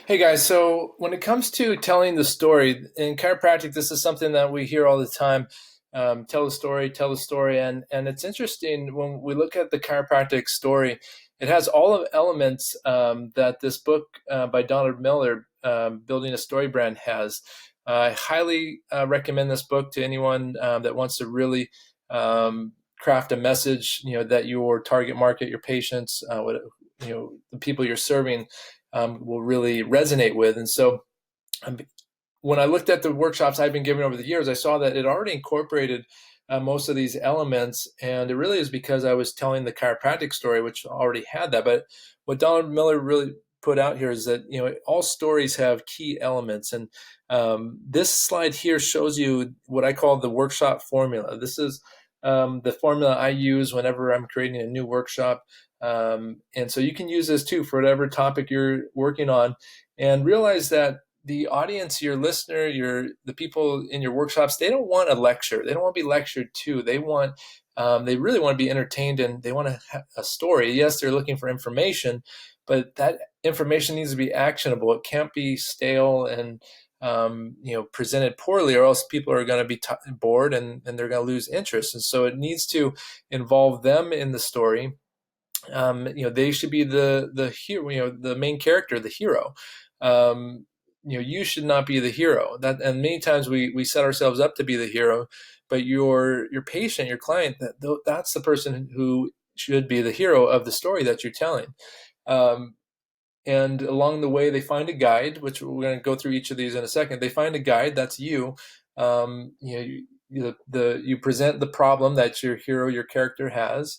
Hey guys, so when it comes to telling the story in chiropractic, this is something that we hear all the time. Tell the story, and it's interesting when we look at the chiropractic story. It has all of elements that this book by Donald Miller, Building a Story Brand, has. I highly recommend this book to anyone that wants to really craft a message, that your target market, your patients, the people you're serving will really resonate with. And so um, when I looked at the workshops I've been giving over the years, I saw that it already incorporated most of these elements. And it really is because I was telling the chiropractic story, which already had that. But what Donald Miller really put out here is that, all stories have key elements. And this slide here shows you what I call the workshop formula. This is the formula I use whenever I'm creating a new workshop. And so you can use this too for whatever topic you're working on, and realize that the audience, your listener, the people in your workshops, they don't want a lecture. They don't want to be lectured to. They really want to be entertained, and they want to have a story. Yes, they're looking for information, but that information needs to be actionable. It can't be stale and presented poorly, or else people are going to be bored, and they're going to lose interest. And so it needs to involve them in the story. They should be the hero, the main character, the hero. You should not be the hero. And many times we set ourselves up to be the hero, but your patient, your client, that's the person who should be the hero of the story that you're telling. And along the way, they find a guide, which we're going to go through each of these in a second. They find a guide, that's you. You present the problem that your hero, your character has,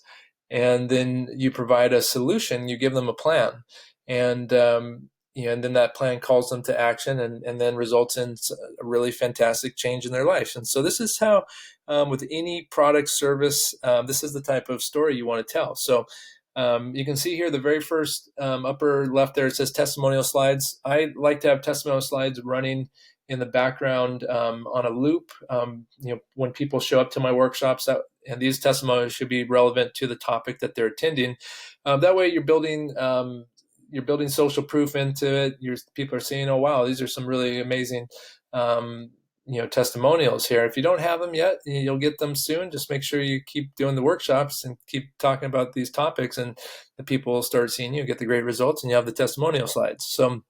and then you provide a solution. You give them a plan, and and then that plan calls them to action, and then results in a really fantastic change in their life. And so this is how, with any product service, this is the type of story you want to tell. So you can see here the very first upper left there, it says testimonial slides. I like to have testimonial slides running in the background on a loop. When people show up to my workshops, and these testimonials should be relevant to the topic that they're attending. That way, you're building social proof into it. People are seeing, oh wow, these are some really amazing testimonials here. If you don't have them yet, you'll get them soon. Just make sure you keep doing the workshops and keep talking about these topics, and the people will start seeing you get the great results, and you have the testimonial slides. So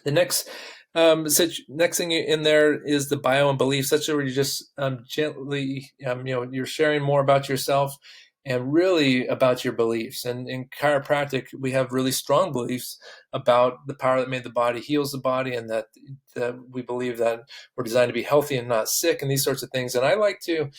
the next thing in there is the bio and beliefs. That's where you just gently, you're sharing more about yourself and really about your beliefs. And in chiropractic, we have really strong beliefs about the power that made the body heals the body, and that we believe that we're designed to be healthy and not sick, and these sorts of things. And I like to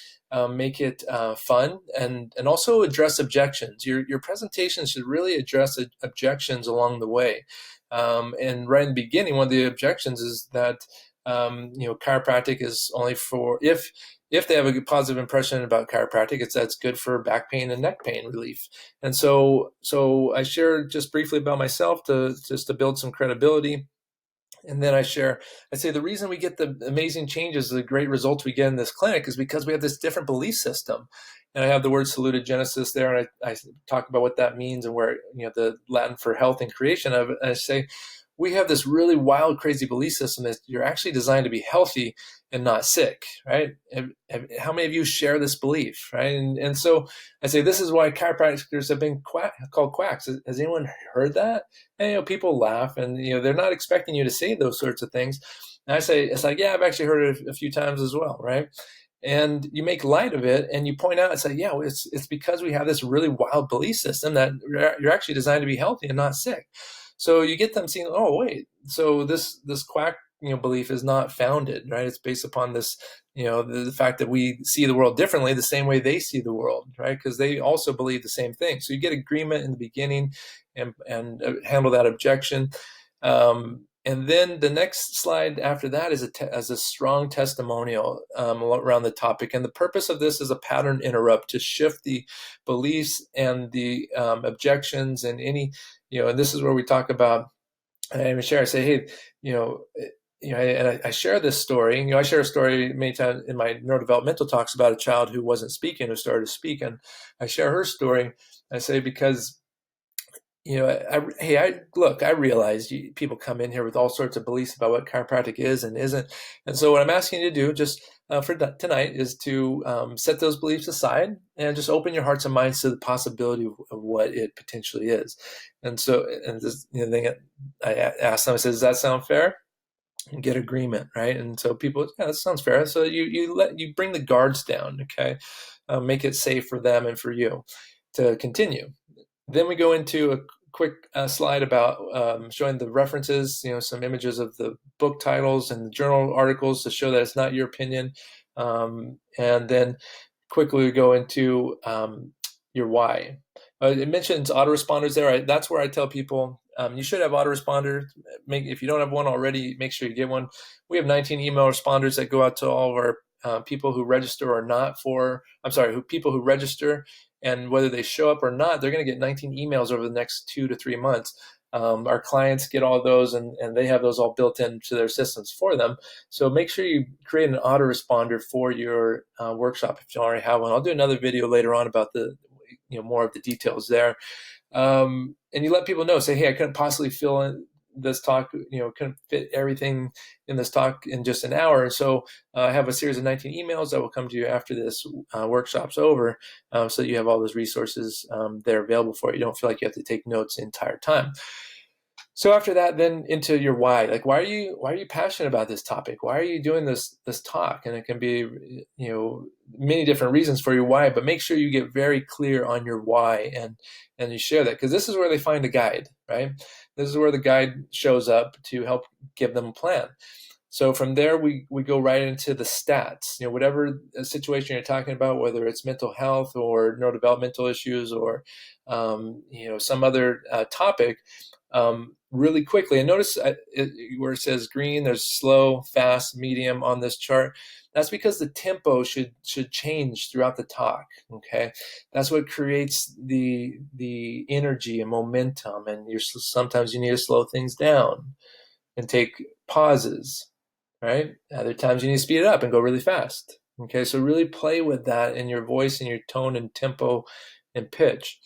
make it fun, and also address objections. Your presentation should really address objections along the way. And right in the beginning, one of the objections is that chiropractic is only for if they have a positive impression about chiropractic, that's good for back pain and neck pain relief. And so I share just briefly about myself to build some credibility. And then I say the reason we get the amazing changes, the great results we get in this clinic, is because we have this different belief system. And I have the word salutogenesis there, and I talk about what that means, and where, the Latin for health and creation of it. And I say, we have this really wild, crazy belief system that you're actually designed to be healthy and not sick, right? How many of you share this belief, right? And so I say, this is why chiropractors have been called quacks. Has anyone heard that? And, people laugh, and, they're not expecting you to say those sorts of things. And I say, it's like, yeah, I've actually heard it a few times as well, right? And you make light of it, and you point out and say, yeah, it's because we have this really wild belief system that you're actually designed to be healthy and not sick. So you get them seeing, oh wait, so this quack belief is not founded, right? It's based upon this, the fact that we see the world differently, the same way they see the world, right? Because they also believe the same thing. So you get agreement in the beginning, and handle that objection. And then the next slide after that is a strong testimonial around the topic. And the purpose of this is a pattern interrupt, to shift the beliefs and the objections, and any, and this is where we talk about, I share, I say, hey, and I share this story. I share a story many times in my neurodevelopmental talks about a child who wasn't speaking, who started to speak. And I share her story. I say, because I realize people come in here with all sorts of beliefs about what chiropractic is and isn't. And so what I'm asking you to do just for tonight is to set those beliefs aside and just open your hearts and minds to the possibility of what it potentially is. And so, and this, thing I asked them, I said, does that sound fair? And get agreement, right? And so people, yeah, that sounds fair. So you bring the guards down, okay? Make it safe for them and for you to continue. Then we go into a quick slide about showing the references, some images of the book titles and the journal articles to show that it's not your opinion. And then quickly we go into your why. It mentions autoresponders there. That's where I tell people you should have autoresponders. If you don't have one already, make sure you get one. We have 19 email responders that go out to all of our people who register or not people who register, and whether they show up or not, they're going to get 19 emails over the next 2 to 3 months. Our clients get all those, and they have those all built into their systems for them. So make sure you create an autoresponder for your workshop if you already have one. I'll do another video later on about more of the details there. And you let people know, say, hey, I couldn't possibly fill in this talk, couldn't fit everything in this talk in just an hour. So I have a series of 19 emails that will come to you after this workshop's over, so that you have all those resources there available for you. You don't feel like you have to take notes the entire time. So after that, then into your why. Like, why are you passionate about this topic? Why are you doing this talk? And it can be, many different reasons for your why, but make sure you get very clear on your why and you share that, because this is where they find a guide, right? This is where the guide shows up to help give them a plan. So from there, we go right into the stats. Whatever situation you're talking about, whether it's mental health or neurodevelopmental issues or some other topic, really quickly. And notice where it says green, there's slow, fast, medium on this chart. That's because the tempo should change throughout the talk. Okay, that's what creates the energy and momentum. And sometimes you need to slow things down and take pauses. Right? Other times you need to speed it up and go really fast. Okay, so really play with that in your voice and your tone and tempo and pitch.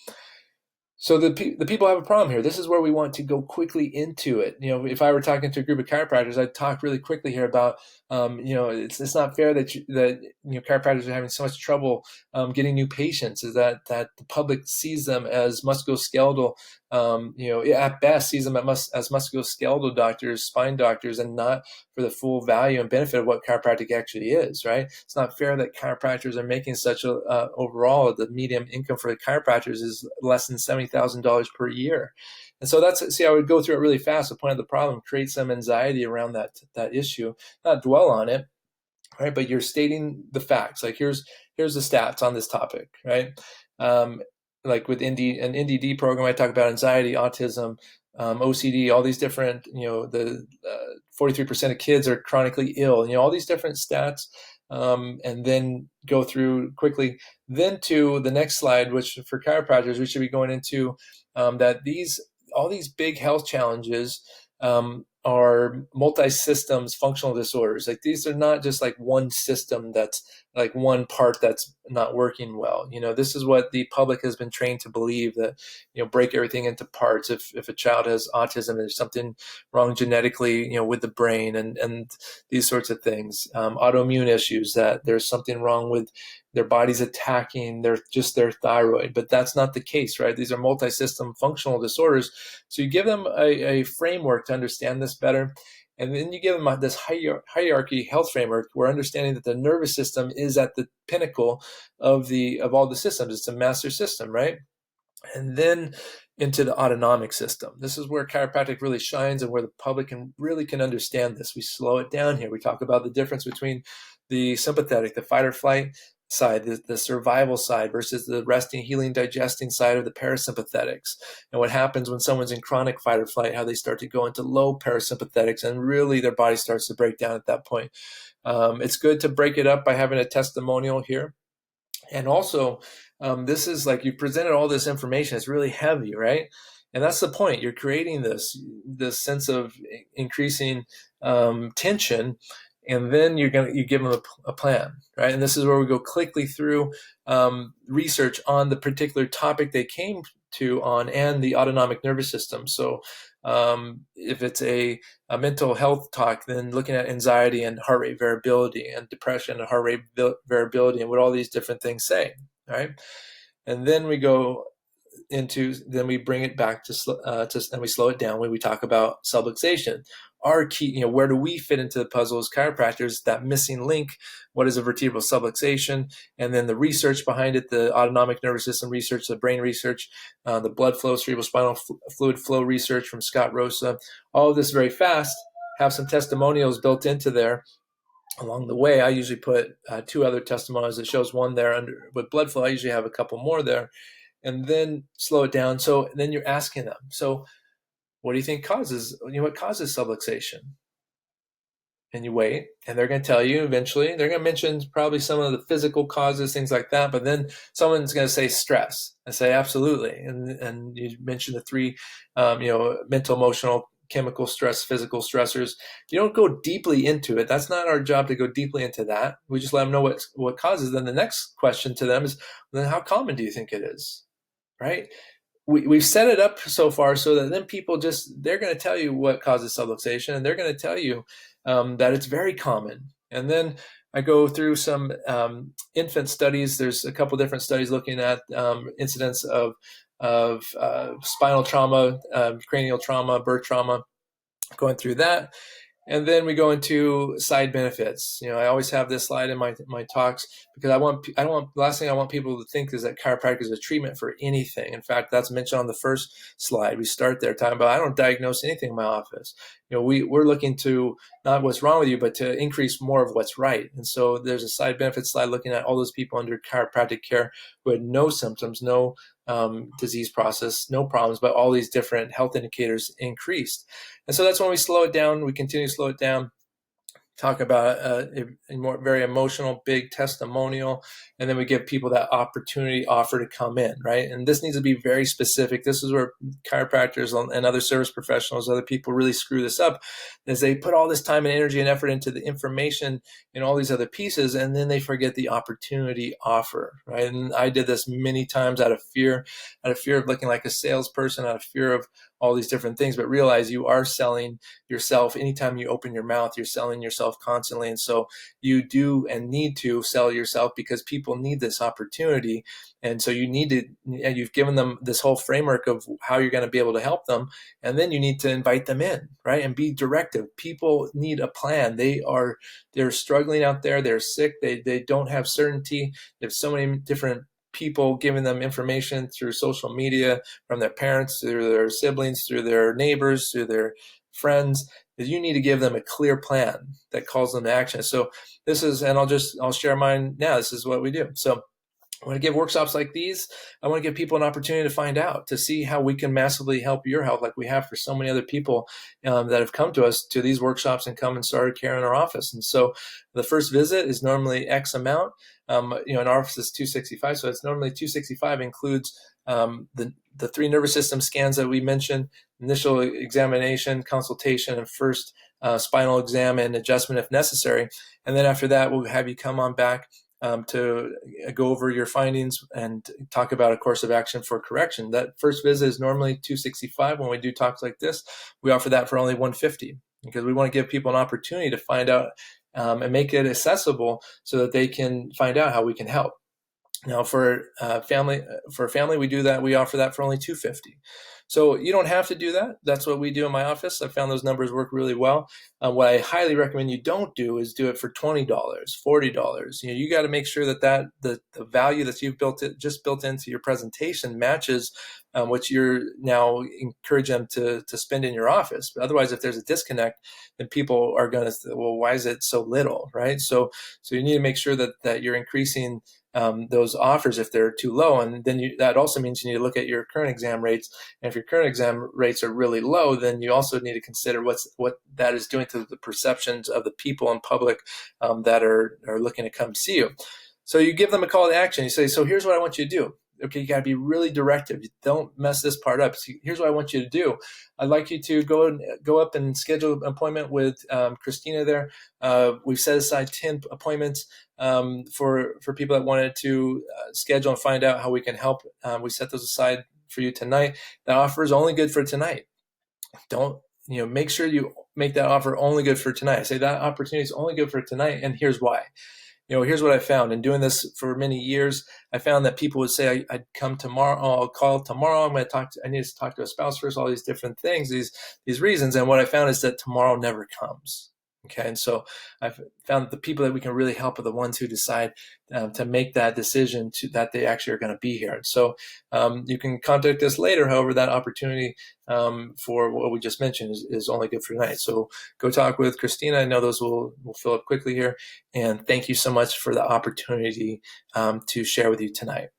So the people have a problem here. This is where we want to go quickly into it. If I were talking to a group of chiropractors, I'd talk really quickly here about, it's not fair that chiropractors are having so much trouble getting new patients. Is that the public sees them as musculoskeletal, at best sees them as musculoskeletal doctors, spine doctors, and not for the full value and benefit of what chiropractic actually is, right? It's not fair that chiropractors are making such overall, the median income for the chiropractors is less than $70,000 per year. And so I would go through it really fast to point out the problem, create some anxiety around that issue, not dwell on it, right? But you're stating the facts. Like here's the stats on this topic, right? Like with an NDD program, I talk about anxiety, autism, OCD, all these different, the 43% of kids are chronically ill, all these different stats, and then go through quickly. Then to the next slide, which for chiropractors, we should be going into that all these big health challenges are multi-systems functional disorders. Like these are not just like one system that's like one part that's not working well. This is what the public has been trained to believe, that, break everything into parts. If a child has autism, there's something wrong genetically, with the brain and these sorts of things. Autoimmune issues, that there's something wrong with their body's attacking their thyroid, but that's not the case, right? These are multi-system functional disorders. So you give them a framework to understand this better. And then you give them this hierarchy health framework, where understanding that the nervous system is at the pinnacle of all the systems. It's a master system, right? And then into the autonomic system. This is where chiropractic really shines and where the public can understand this. We slow it down here. We talk about the difference between the sympathetic, the fight or flight side, the survival side, versus the resting, healing, digesting side of the parasympathetics, and what happens when someone's in chronic fight or flight, how they start to go into low parasympathetics, and really their body starts to break down at that point. It's good to break it up by having a testimonial here. And also, this is like, you presented all this information, it's really heavy, right? And that's the point. You're creating this sense of increasing tension, and then you give them a plan, right? And this is where we go quickly through research on the particular topic they came to on, and the autonomic nervous system. So if it's a mental health talk, then looking at anxiety and heart rate variability, and depression and heart rate variability, and what all these different things say. All right. And then we go then we bring it back and we slow it down when we talk about subluxation. Our key, where do we fit into the puzzle as chiropractors? That missing link. What is a vertebral subluxation? And then the research behind it, the autonomic nervous system research, the brain research, the blood flow, cerebrospinal fluid flow research from Scott Rosa. All of this very fast. Have some testimonials built into there. Along the way, I usually put 2 other testimonials. It shows one there with blood flow. I usually have a couple more there. And then slow it down. So then you're asking them, so what do you think causes subluxation? And you wait, and they're going to tell you eventually. They're going to mention probably some of the physical causes, things like that. But then someone's going to say stress, and say absolutely. And you mentioned the 3, mental, emotional, chemical stress, physical stressors. You don't go deeply into it. That's not our job to go deeply into that. We just let them know what causes. Then the next question to them is, then how common do you think it is? Right? We've set it up so far so that then people they're going to tell you what causes subluxation, and they're going to tell you that it's very common. And then I go through some infant studies. There's a couple different studies looking at incidents of spinal trauma, cranial trauma, birth trauma, going through that. And then we go into side benefits. I always have this slide in my talks because the last thing I want people to think is that chiropractic is a treatment for anything. In fact, that's mentioned on the first slide. We start there talking about, I don't diagnose anything in my office. We're looking to not what's wrong with you, but to increase more of what's right. And so there's a side benefit slide looking at all those people under chiropractic care who had no symptoms, no disease process, no problems, but all these different health indicators increased. And so that's when we slow it down. We continue to slow it down, talk about a more very emotional, big testimonial, and then we give people that offer to come in, right? And this needs to be very specific. This is where chiropractors and other service professionals, other people really screw this up, is they put all this time and energy and effort into the information and all these other pieces, and then they forget the opportunity offer, right? And I did this many times out of fear of looking like a salesperson, out of fear of all these different things, but realize you are selling yourself. Anytime you open your mouth, you're selling yourself constantly. And so you do and need to sell yourself because people need this opportunity. And so you've given them this whole framework of how you're going to be able to help them. And then you need to invite them in, right? And be directive. People need a plan. They're struggling out there. They're sick. They don't have certainty. There's so many different people giving them information through social media, from their parents, through their siblings, through their neighbors, through their friends, that you need to give them a clear plan that calls them to action. So I'll share mine now. This is what we do. So when I give workshops like these, I want to give people an opportunity to find out, to see how we can massively help your health, like we have for so many other people that have come to us to these workshops and come and started care in our office. And so the first visit is normally X amount. In our office is $265, so it's normally $265. Includes the 3 nervous system scans that we mentioned, initial examination, consultation, and first spinal exam and adjustment if necessary. And then after that, we'll have you come on back to go over your findings and talk about a course of action for correction. That first visit is normally $265. When we do talks like this, we offer that for only $150 because we want to give people an opportunity to find out and make it accessible so that they can find out how we can help. Now, for family, we do that. We offer that for only $250. So you don't have to do that. That's what we do in my office. I found those numbers work really well. What I highly recommend you don't do is do it for $20, $40. You got to make sure that the value that you've built into your presentation matches what you're now encourage them to spend in your office. But otherwise, if there's a disconnect, then people are going to say, well, why is it so little, right? So you need to make sure that you're increasing those offers if they're too low. And then that also means you need to look at your current exam rates. And if your current exam rates are really low, then you also need to consider what that is doing to the perceptions of the people in public that are looking to come see you. So you give them a call to action. You say, so here's what I want you to do. Okay, you got to be really directive. You don't mess this part up. So here's what I want you to do. I'd like you to go up and schedule an appointment with Christina there. We've set aside 10 appointments for people that wanted to schedule and find out how we can help. We set those aside for you tonight. That offer is only good for tonight. Don't, make sure you make that offer only good for tonight. I say that opportunity is only good for tonight, and here's why. Here's what I found in doing this for many years. I found that people would say, I'd come tomorrow, I'll call tomorrow. I need to talk to a spouse first, all these different things, these reasons. And what I found is that tomorrow never comes. Okay. And so I've found the people that we can really help are the ones who decide to make that decision that they actually are going to be here. And so you can contact us later. However, that opportunity for what we just mentioned is only good for tonight. So go talk with Christina. I know those will fill up quickly here. And thank you so much for the opportunity to share with you tonight.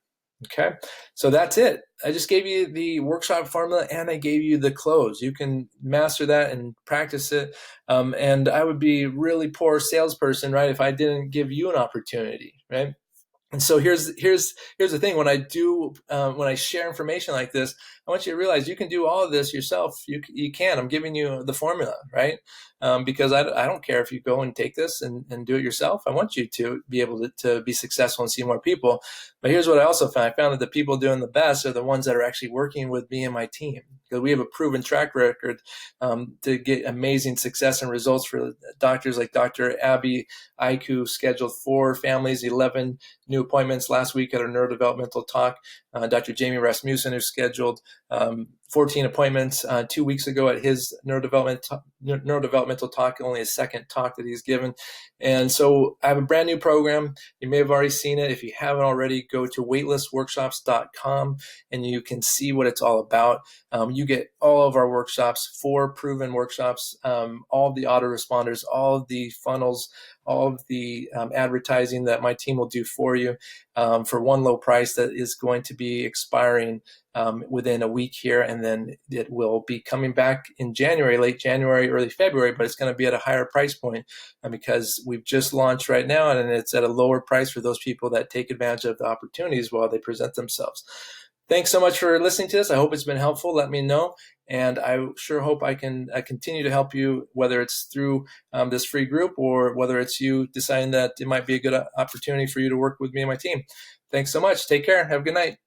Okay, so that's it. I just gave you the workshop formula and I gave you the close. You can master that and practice it. And I would be really poor salesperson, right, if I didn't give you an opportunity, right? And so here's the thing. When I share information like this, I want you to realize you can do all of this yourself. You can. I'm giving you the formula, right? Because I don't care if you go and take this and do it yourself. I want you to be able to be successful and see more people. But here's what I also found. I found that the people doing the best are the ones that are actually working with me and my team, because we have a proven track record to get amazing success and results for doctors like Dr. Abby Ike, who scheduled 4 families, 11 new appointments last week at our neurodevelopmental talk. Dr. Jamie Rasmussen, who scheduled 14 appointments 2 weeks ago at his neurodevelopmental talk, only his second talk that he's given. And so I have a brand new program. You may have already seen it. If you haven't already, go to waitlistworkshops.com and you can see what it's all about. You get all of our workshops, 4 proven workshops, all of the autoresponders, all of the funnels, all of the advertising that my team will do for you for one low price that is going to be expiring within a week here. And then it will be coming back in January, late January, early February, but it's going to be at a higher price point because we've just launched right now and it's at a lower price for those people that take advantage of the opportunities while they present themselves. Thanks so much for listening to this. I hope it's been helpful. Let me know. And I sure hope I can continue to help you, whether it's through this free group or whether it's you deciding that it might be a good opportunity for you to work with me and my team. Thanks so much. Take care. Have a good night.